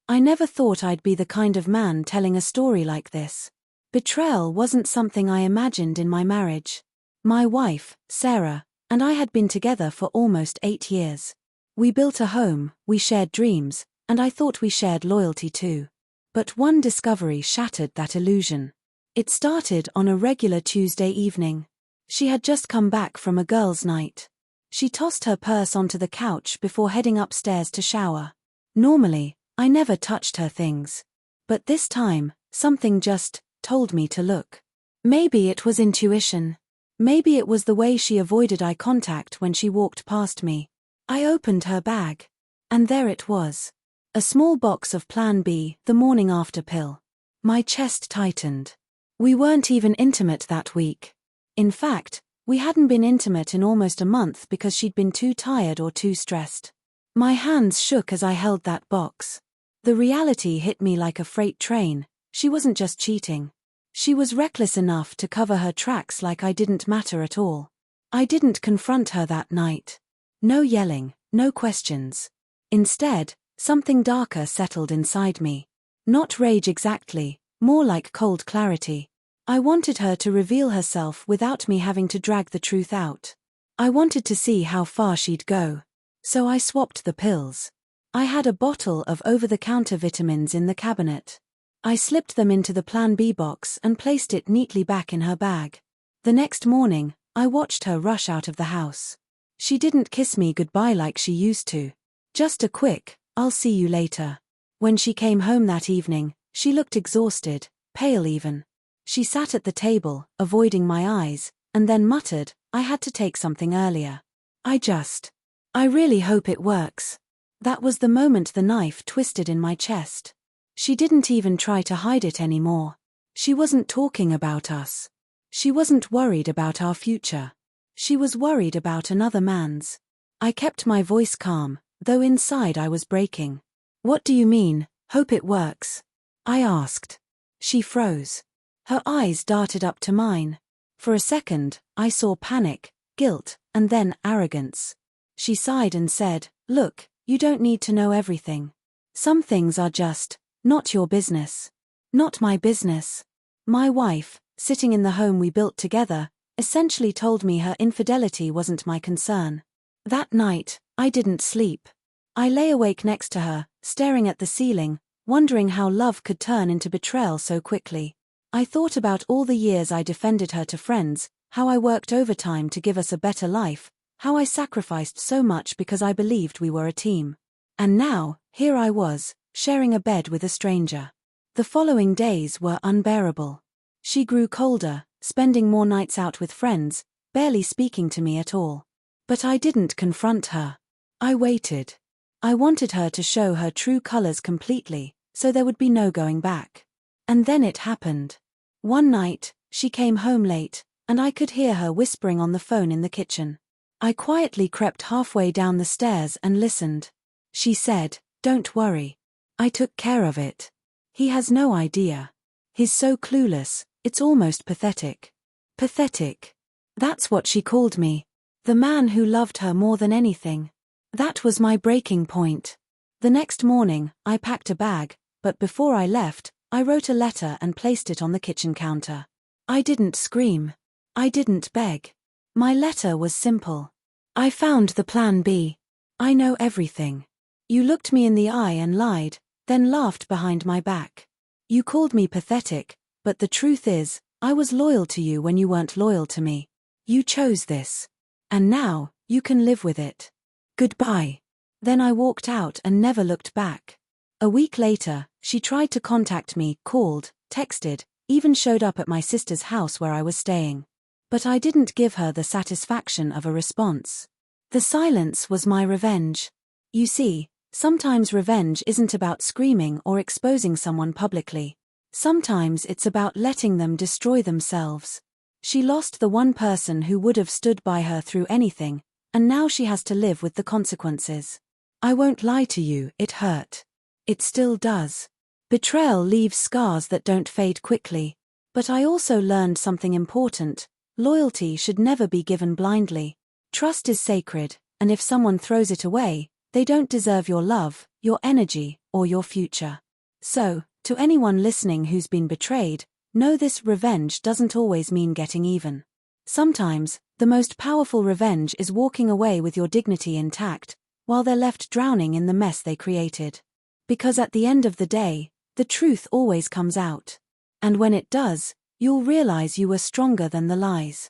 I never thought I'd be the kind of man telling a story like this. Betrayal wasn't something I imagined in my marriage. My wife, Sarah, and I had been together for almost 8 years. We built a home, we shared dreams, and I thought we shared loyalty too. But one discovery shattered that illusion. It started on a regular Tuesday evening. She had just come back from a girls' night. She tossed her purse onto the couch before heading upstairs to shower. Normally, I never touched her things. But this time, something just told me to look. Maybe it was intuition. Maybe it was the way she avoided eye contact when she walked past me. I opened her bag. And there it was. A small box of Plan B, the morning after pill. My chest tightened. We weren't even intimate that week. In fact, we hadn't been intimate in almost a month because she'd been too tired or too stressed. My hands shook as I held that box. The reality hit me like a freight train. She wasn't just cheating. She was reckless enough to cover her tracks like I didn't matter at all. I didn't confront her that night. No yelling, no questions. Instead, something darker settled inside me. Not rage exactly, more like cold clarity. I wanted her to reveal herself without me having to drag the truth out. I wanted to see how far she'd go. So I swapped the pills. I had a bottle of over-the-counter vitamins in the cabinet. I slipped them into the Plan B box and placed it neatly back in her bag. The next morning, I watched her rush out of the house. She didn't kiss me goodbye like she used to. Just a quick, "I'll see you later." When she came home that evening, she looked exhausted, pale even. She sat at the table, avoiding my eyes, and then muttered, "I had to take something earlier. I really hope it works." That was the moment the knife twisted in my chest. She didn't even try to hide it anymore. She wasn't talking about us. She wasn't worried about our future. She was worried about another man's. I kept my voice calm, though inside I was breaking. "What do you mean, hope it works?" I asked. She froze. Her eyes darted up to mine. For a second, I saw panic, guilt, and then arrogance. She sighed and said, "Look, you don't need to know everything. Some things are just not your business." Not my business. My wife, sitting in the home we built together, essentially told me her infidelity wasn't my concern. That night, I didn't sleep. I lay awake next to her, staring at the ceiling, wondering how love could turn into betrayal so quickly. I thought about all the years I defended her to friends, how I worked overtime to give us a better life, how I sacrificed so much because I believed we were a team. And now, here I was, sharing a bed with a stranger. The following days were unbearable. She grew colder, spending more nights out with friends, barely speaking to me at all. But I didn't confront her. I waited. I wanted her to show her true colors completely, so there would be no going back. And then it happened. One night, she came home late, and I could hear her whispering on the phone in the kitchen. I quietly crept halfway down the stairs and listened. She said, "Don't worry. I took care of it. He has no idea. He's so clueless, it's almost pathetic." Pathetic. That's what she called me. The man who loved her more than anything. That was my breaking point. The next morning, I packed a bag, but before I left, I wrote a letter and placed it on the kitchen counter. I didn't scream. I didn't beg. My letter was simple. "I found the Plan B. I know everything. You looked me in the eye and lied, then laughed behind my back. You called me pathetic, but the truth is, I was loyal to you when you weren't loyal to me. You chose this. And now, you can live with it. Goodbye." Then I walked out and never looked back. A week later, she tried to contact me, called, texted, even showed up at my sister's house where I was staying. But I didn't give her the satisfaction of a response. The silence was my revenge. You see, sometimes revenge isn't about screaming or exposing someone publicly. Sometimes it's about letting them destroy themselves. She lost the one person who would have stood by her through anything, and now she has to live with the consequences. I won't lie to you, it hurt. It still does. Betrayal leaves scars that don't fade quickly. But I also learned something important. Loyalty should never be given blindly. Trust is sacred, and if someone throws it away, they don't deserve your love, your energy, or your future. So, to anyone listening who's been betrayed, know this: revenge doesn't always mean getting even. Sometimes, the most powerful revenge is walking away with your dignity intact, while they're left drowning in the mess they created. Because at the end of the day, the truth always comes out. And when it does, you'll realize you were stronger than the lies.